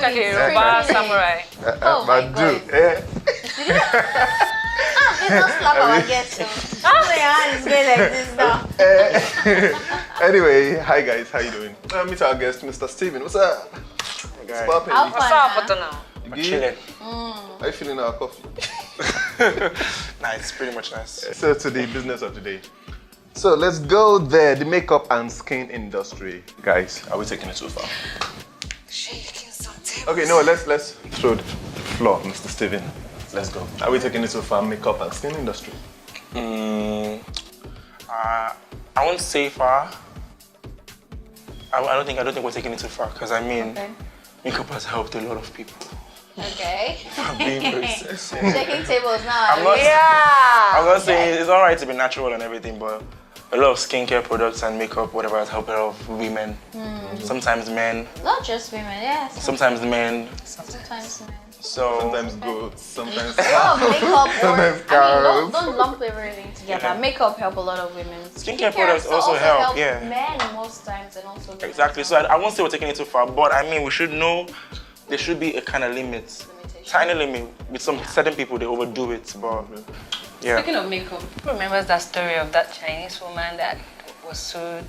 like a Yoruba samurai. Oh my God. It's not slap our guest. My hand is going like this now. Anyway, hi guys, how you doing? Meet our guest, Mr. Steven. What's up? How What's up, now? You Chilling. How you feeling our coffee? Nice, pretty much nice. So to the business of the day. So let's go there, the makeup and skin industry. Guys, are we taking it too far? Okay, no, let's throw the floor, Mr. Steven. Let's go. Are we taking it too far, makeup and skin industry? I won't say far. I don't think we're taking it too far because I mean, makeup has helped a lot of people. Okay. I'm being very serious. Checking tables now. I'm not saying it's alright to be natural and everything, but a lot of skincare products and makeup, whatever, has helped a lot of women. Sometimes men. Not just women, yes. Sometimes men. Sometimes men. So Sometimes goats, sometimes Makeup sometimes I cars. mean, don't lump everything together. Yeah. Makeup help a lot of women. Skincare products also help, yeah. Men most times and also women. exactly. So I won't say we're taking it too far, but I mean we should know there should be a kind of limit. Tiny limit. With some certain people they overdo it, but yeah. Speaking of makeup, who remembers that story of that Chinese woman that was sued?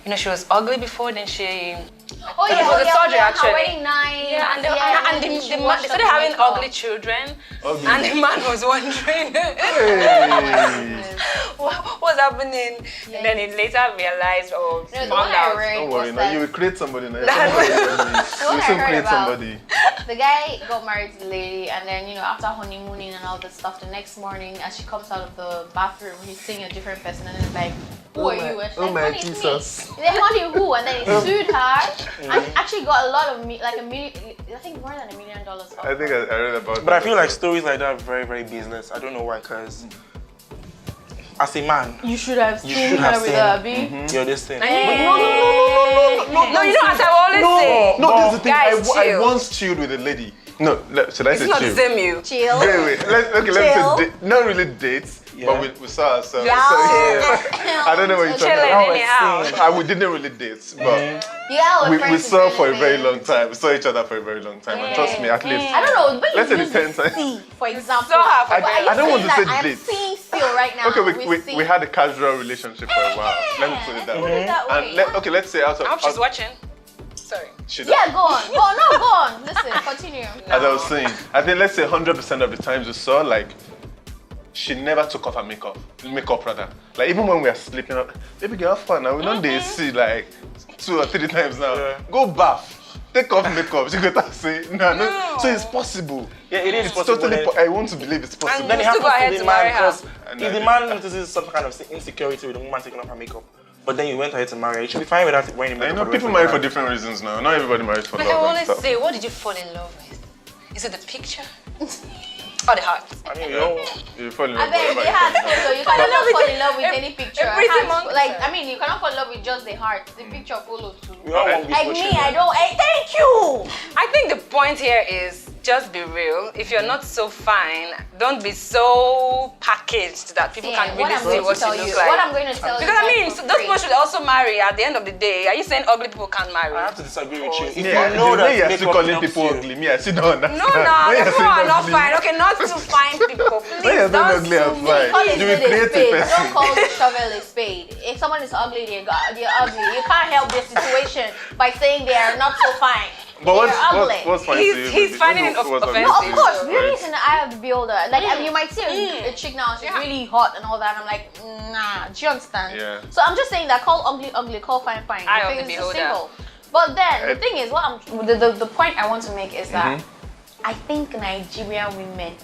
You know, she was ugly before, then she... Oh yeah, it was a surgery actually. Her wedding night. Yeah, and the man, they started having ugly children, and the man was wondering what's happening. Yeah. And then he later realized or No, the found one I out. read Don't was worry, now that you will create somebody now. the You one will I soon heard create about, somebody. the guy got married to the lady, and then after honeymooning and all that stuff, the next morning as she comes out of the bathroom, he's seeing a different person, and it's like, who are you? And she's like, my honey, it's me. Jesus. Then honey who? And then he sued her, and actually got a lot of like $1 million, I think more than $1 million. I think I read about that. But I feel like stories like that are very, very business. I don't know why, because as a man, You should have You seen should her have with seen- her, B. you're this thing. No, you know, as I always say, No, this is the thing. Guys, I chill. once chilled with a lady. No, should I it's say not chill? the same you. Chill. Wait. Let's Chill. say not really dates, Yeah. but we saw ourselves. Yeah. I don't know what you're talking Chilling about. anyhow. We didn't really date, but Yeah, we saw for a very long time. We saw each other for a very long time, and trust me, at least. I don't know, but Let's you say the use 10 the C, for example. Saw her for But are you I don't want saying to say that date. I'm seeing still right now. Okay, with C? we had a casual relationship for a while. Let me put it that Put way. it that way. And let's say out of I hope she's watching. Sorry. Yeah, go on. Go on. Listen, continue. As I was saying, I think let's say 100% of the times we saw, like, she never took off her makeup rather. Like, even when we are sleeping, baby girl, have fun now. We don't they see like 2 or 3 times now. Yeah. Go bath, take off makeup. She got to say no. So it's possible. Yeah, it is It's possible. totally. Then- I want to believe it's possible. Then it You still happens go ahead to the to marry man her. because if the man notices some kind of insecurity with the woman taking off her makeup, but then you went ahead to marry her, you should be fine without wearing I makeup. know for the people rest marry of for your life. different reasons now. Not everybody marries for Like I love and always stuff. say, what did you fall in love with? Is it the picture or the heart? I mean, you know, You fall in I love bet with they had everybody. photo. You cannot fall in love with any picture. everything Hearts- monster. like, I mean, you cannot fall in love with just the heart. The picture follows too. we all want Like this me, for I don't. Thank you. I think the point here is just be real. If you're not so fine, don't be so packaged that people Yeah, can what really I'm see going what to you tell look you. like. What I'm going to tell you. Because I mean, is so for those free. people should also marry at the end of the day. Are you saying ugly people can't marry? I have to disagree with you. If Yeah, you know the that way you're still makeup calling helps people you- ugly, me, I still don't understand. No, When you're people saying are not ugly- fine. Okay, not too fine people. When Please you're saying don't ugly, I'm sue me. fine. Call a You will spade a create a spade. person. Don't call the shovel a spade. If someone is ugly, they're ugly. You can't help their situation by saying they are not so fine. But They're ugly. what's funny He's- to you? he's baby? finding What's it funny offensive. to Of you? course, beauty is in the eye of the beholder. Like, I mean, you might see a chick now, she's Yeah. really hot and all that. I'm like, nah. Do you understand? Yeah. So I'm just saying that call ugly, ugly, call fine, fine. Eye I of think the it's just beholder. simple. But then the thing is, the point I want to make is that I think Nigerian women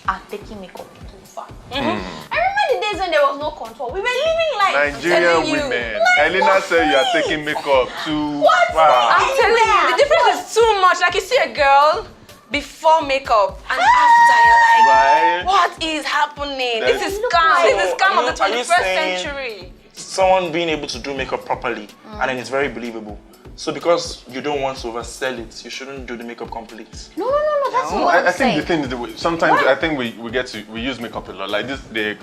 are taking makeup too far. I remember the days when there was no control. We were living like Nigerian telling you. women. Like, Elena what said you are please? taking makeup too What? far. I'm telling you, the difference is too much. Like you see a girl before makeup and after, you're like, Right? what is happening? That's- This is Look scam. like- This is scam of the Are you 21st saying- century. someone being able to do makeup properly and then it's very believable. So because you don't want to oversell it, you shouldn't do the makeup complete. No, that's No, what I'm I think saying. the thing is that sometimes I think we use makeup a lot. Like this, the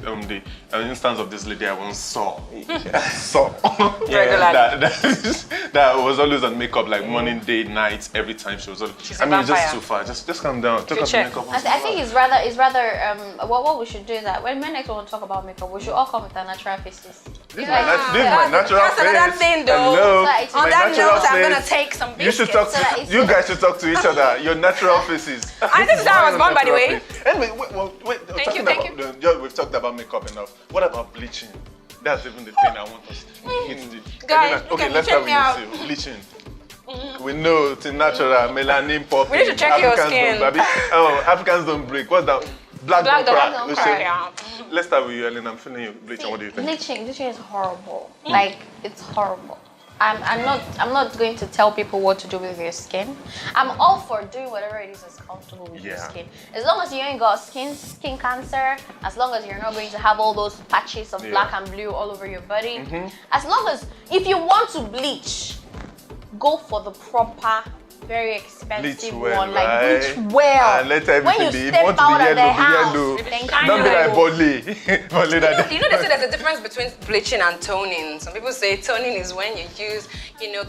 instance of this lady I once saw, Regularly. that was always on makeup, like morning, day, night, every time she was on. She's I a mean, it's just vampire. too far. Just calm down. Take off the check. makeup. I think it's rather what we should do is that when next want to talk about makeup, we should all come with our natural faces. This is my natural That's another face. thing, though. Hello, So my On that natural note, I'm gonna face. take some You should biscuits. talk so that to it's- you guys should talk to each other. Your natural faces. I think that was gone, by the way. Anyway, wait. Thank you. We've talked about makeup enough. What about bleaching? That's even the thing I want us to hit. Guys, Okay, look let's at start me, check with you. Bleaching. We know it's natural, melanin popping. We need to check your skin. Africans don't break. What's that? Black don't crack. don't We crack, say- yeah. Let's start with you, Ellen. I'm feeling you. Bleaching. What do you think? Bleaching is horrible. Like, it's horrible. I'm not going to tell people what to do with your skin. I'm all for doing whatever it is that's comfortable with your Yeah. skin. As long as you ain't got skin cancer, as long as you're not going to have all those patches of black and blue all over your body, as long as if you want to bleach, go for the proper, very expensive well, one, like right? bleach well. And let everything when you be. If you step want to be out of the yellow, be house, yellow. thank Don't be you. like Bolly. Bolly that You know they say there's a difference between bleaching and toning. Some people say toning is when you use,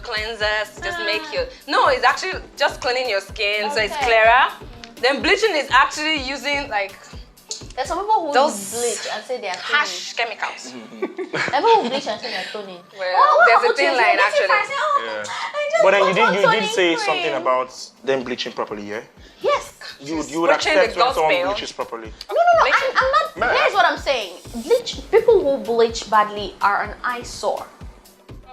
cleansers to just make your... No, it's actually just cleaning your skin so it's Okay. clearer. Then bleaching is actually using like There's some people who Those bleach and say they are toning. harsh chemicals. People who bleach and say they are toning. Well, there's a thin line actually. Yeah. But then you did say something about them bleaching properly, yeah? Yes. You would Preaching accept the when someone gospel. bleaches properly. No. I'm not. Man. Here's what I'm saying. People who bleach badly are an eyesore.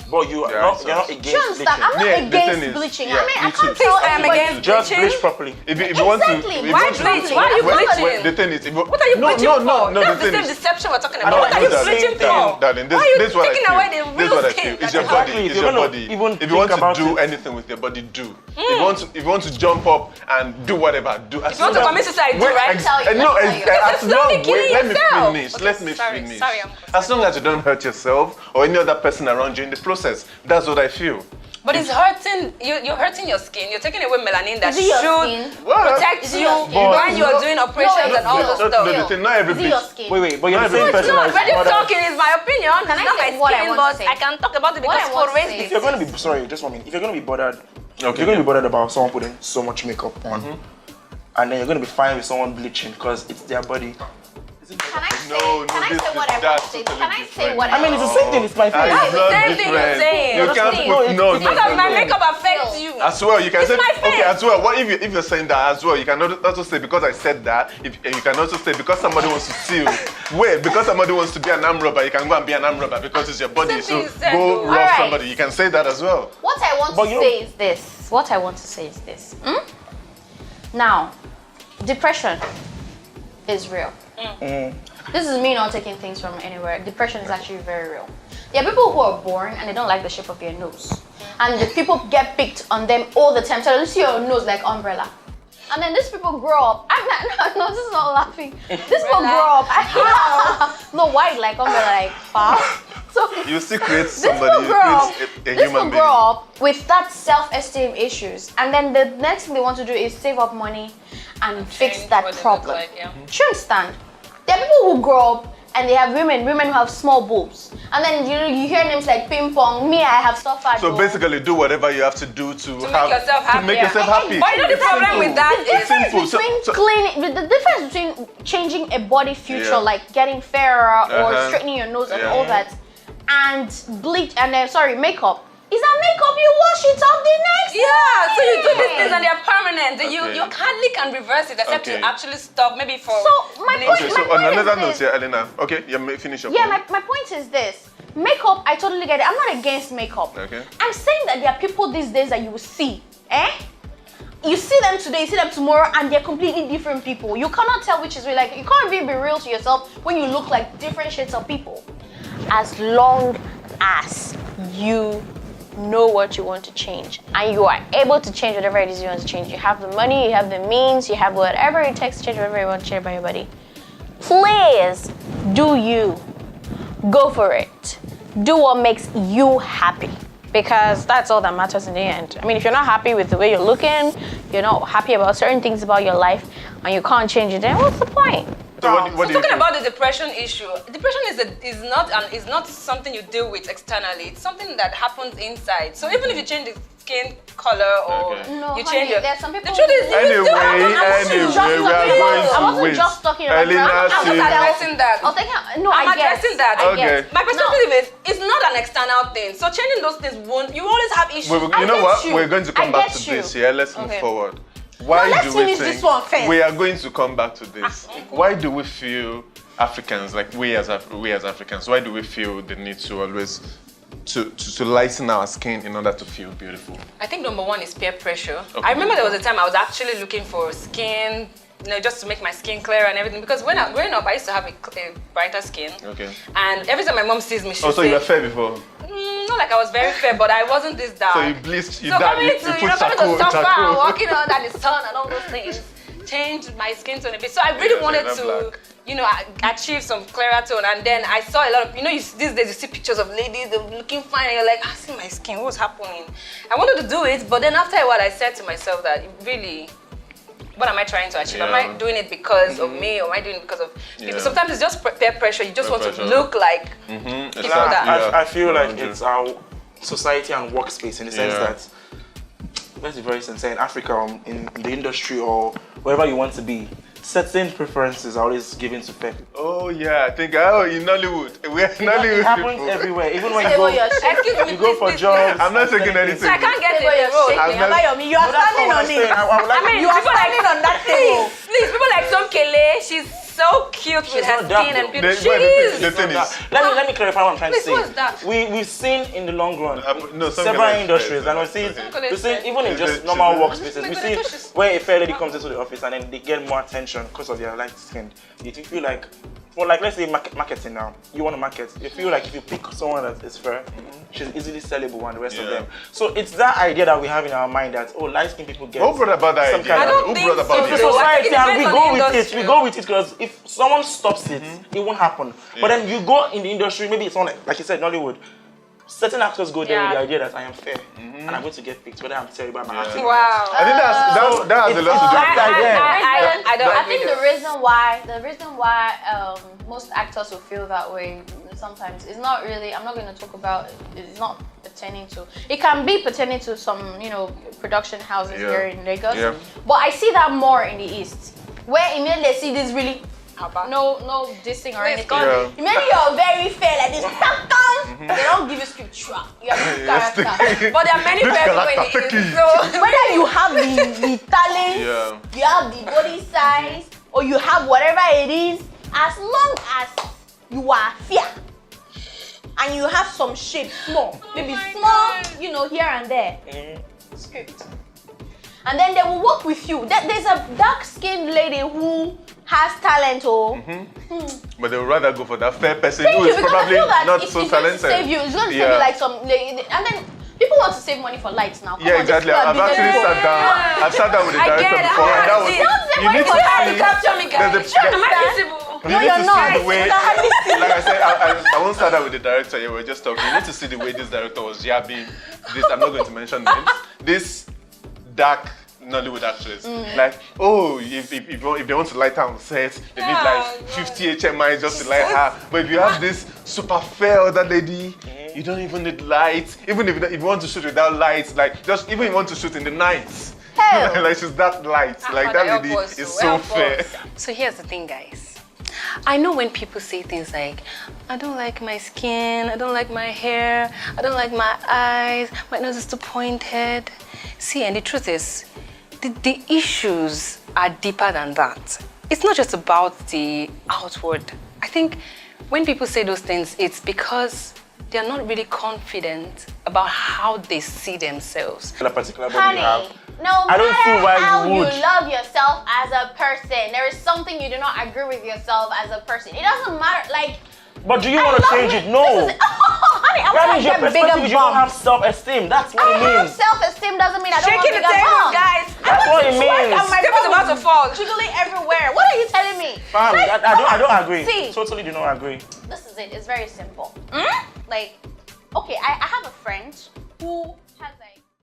But you're not against Do you understand? bleaching. I'm not Yeah, the thing against is- bleaching. yeah, I me too. can't tell Please, I am everybody. against Just bleaching. bleach properly. If you want to, Exactly. if you Why want to- bleach? Why are you bleaching? The thing is, What are you no, bleaching no, for? no, no. That's The the thing same is, deception we're talking I about. What are you know that. bleaching for? Darling, Why are you this is what I taking feel. away the This is real what I skin? feel. It's that your you body. have? Exactly. It's If your you're gonna body. even If you want think to about do it- anything with your body, do. If you want to jump up and do whatever, do. If you want to commit suicide, do, right? No, Let me tell you. as You're long slowly killing let me yourself. finish. Okay, Let me sorry, finish. sorry, As long as you don't hurt yourself or any other person around you in the process, that's what I feel. But it's hurting. You're hurting your skin. You're taking away melanin that Is it your should skin? What? protect Is it you your skin? when you are doing operations and all No, those no, stuff. No, the thing, not every Is it your bleach. skin? Wait, but you're the No, same it's person No, as ready mother- talking is my opinion. It's Can I not my say what I skin, want to but say? I can talk about it What because I want for to raise say this. If you're gonna be sorry, just 1 minute. If you're gonna be bothered, Okay, if you're gonna be bothered about someone putting so much makeup on, and then you're gonna be fine with someone bleaching because it's their body. Can I say? No, Can I this say is- what I want that's to say? totally Can I say different. what I mean, it's the same thing. It's my That face. is That's the not same thing you're different. saying. You You're can't saying. put no. How does my makeup affect No. you? As well, you can It's say my okay. face. As well, what if you're saying that as well? You can also say because I said that. If you can also say because somebody wants to steal. Wait, because somebody wants to be an arm robber, you can go and be an arm robber because it's your body. Same So thing you said, go though. rob Alright. somebody. You can say that as well. What I want But to you know- say is this. What I want to say is this. Now, depression is real. This is me not taking things from anywhere. Depression is actually very real. There are people who are born and they don't like the shape of their nose. And the people get picked on them all the time. So you see your nose like umbrella. And then these people grow up. No, this is not laughing. These people grow up. No, white like umbrella, like wow. So You still create these somebody. people You grow up. create a These people human grow being. up with that self-esteem issues, and then the next thing they want to do is save up money and fix Change that what they look problem. like, yeah. Do you understand? There are people who grow up and they have women who have small boobs, and then you hear names like ping pong. Me, I have suffered. So basically, do whatever you have to do to make yourself to make happier. yourself happy. But you know the problem with that the is difference simple. So- between the difference between changing a body feature, Yeah. like getting fairer or Uh-huh. straightening your nose and Yeah. all that, and bleach and makeup. Is that makeup you wash it off the next yeah. So you do these day? things and they're permanent. Okay. You hardly can reverse it except Okay. you actually stop maybe for. So my bleach. point- Okay, so my on point is another note this. here, Elena. Okay, finish your Yeah, point. my point is this. Makeup, I totally get it. I'm not against makeup. Okay. I'm saying that there are people these days that you will see, You see them today, you see them tomorrow, and they're completely different people. You cannot tell which is real. Like, you can't really be real to yourself when you look like different shades of people. As long as you know what you want to change and you are able to change whatever it is you want to change. You have the money, you have the means, you have whatever it takes to change whatever you want to change about your body. Please do you. Go for it. Do what makes you happy. because that's all that matters in the end. I mean, if you're not happy with the way you're looking, you're not happy about certain things about your life, and you can't change it, then what's the point? So what do you Talking think? about the depression issue, depression is not something you deal with externally. It's something that happens inside. So even if you change the skin color or No, you honey, change your, there's some people the truth is, you still have Anyway, I I wasn't wait. just talking about Elena, I was see- addressing that. I was thinking, no, I'm I guess. addressing that. I guess. Okay. My perspective is, it's not an external thing. So changing those things won't. You always have issues. I You know get what? you. We're going to I come back get to you. this. Yeah, let's move Okay. forward. Why let's do we finish think this one first. we are going to come back to this? Why do we feel Africans, like we as Africans, why do we feel the need to always to lighten our skin in order to feel beautiful? I think number one is peer pressure. Okay. I remember there was a time I was actually looking for skin, just to make my skin clearer and everything. Because when growing up, I used to have a brighter skin. Okay. And every time my mom sees me, she Also, say, you were fair before. Not like I was very fair, but I wasn't this dark. So you bleached, you So dyed, coming you to, put coming charcoal, to suffer, charcoal. walking under the sun and all those things, changed my skin tone a bit. So I really Yeah, wanted not to, black. achieve some clearer tone. And then I saw a lot of, these days you see pictures of ladies, they're looking fine, and you're like, I see my skin, what's happening? I wanted to do it, but then after a while I said to myself that really, what am I trying to achieve? Am I doing it because of me, or am I doing it because of people? Yeah. Sometimes it's just peer pressure. You just Peer want to pressure. look like It's people like- that. I feel like Yeah. it's our society and workspace in the sense Yeah. that, let's be very sincere, in Africa, in the industry or wherever you want to be, certain preferences are always given to fair people. Oh yeah, I think in Nollywood. We're Nollywood It happens people. everywhere. Even when Say you go, what you're shaking. Excuse me, you go please, for please, jobs. I'm not taking and anything. So I can't get Say what in the you're road. shaking. I'm not- Abayomi, you are That's standing what on I'm saying. it. I would like I mean, You are people standing on that table. Please, people like Tom Kele, she's so cute with her not dark skin and though. beauty. The- She well, is. the thing is, let me clarify what I'm trying Please, to what's say. that? We've seen in the long run no, some several guys industries, say and we that. see Okay. we see even in just She's normal a- workspaces, we Oh my see God, she's- where a fair lady comes into the office and then they get more attention because of their light skin. You feel like, well, like let's say marketing now, you want to market. You feel like if you pick someone that is fair, she's easily sellable and the rest of Yeah. them. So it's that idea that we have in our mind that light skin people get. Who brought about that some idea? kind I of- don't Who think brought so. about the this? So- society, It and depends we on go the with it. industry. We go with it because if someone stops it, it won't happen. But then you go in the industry, maybe it's someone like you said, Nollywood. Certain actors go there with the Yeah. idea that I am fair and I'm going to get picked, whether I'm terrible, I'm acting. Wow. I think that has a lot to do with it. I I think the reason why most actors will feel that way sometimes is not really. I'm not going to talk about. It's not pertaining to. It can be pertaining to some production houses here in Lagos. Yeah. But I see that more in the East, where immediately they see this really. No dissing or anything. Yeah. Immediately you're very fair like this. They don't give you scripture. You have this character. But there are many fair people in the East. So Whether you have the talent, Yeah. you have the body size, or you have whatever it is, as long as you are fair and you have some shape small, maybe small, here and there. Script. And then they will work with you. There's a dark-skinned lady who has talent, But they would rather go for that fair person Thank who you, is because I probably feel that not it's so going to talented. save you. It's going to save you like some, and then people want to save money for lights now. Come Yeah, on, these exactly. people are I've actually business sat people. down. I've sat down with the I director get it. before, and that was. Don't say You money need for to lights. see. capture me, guys. There's Sure, a- am I visible? You No, need you're to not. see the way, You can hardly see. like I said, I won't start out with the director. Yeah, we're just talking. You need to see the way this director was jabbing. This, I'm not going to mention names. This dark Nollywood actress, like, if they want to light her on set, they need like 50 HMI just to light her. But if you have this super fair other lady, you don't even need lights. Even if you want to shoot without lights, like even if you want to shoot in the nights, Hell. like she's that light. Like that lady is so fair. So here's the thing, guys. I know when people say things like, I don't like my skin, I don't like my hair, I don't like my eyes, my nose is too pointed. See, and the truth is, the issues are deeper than that. It's not just about the outward. I think when people say those things, it's because they're not really confident about how they see themselves. A particular body you Honey, have. no I don't see matter why you how you would. love yourself as a person, there is something you do not agree with yourself as a person. It doesn't matter, like. But do you want to change it? No. Honey, I That want means to your get perspective bigger is you don't have bumps. self-esteem. That's what I it have means. self-esteem doesn't mean I don't want Shaking the bigger table, bumps. guys. That's what it means. And my Table's bum about to fall. jiggling everywhere. What are you telling me? Fam, Like, I don't agree. See, Totally do not agree. this is it. It's very simple. Like, okay, I have a friend who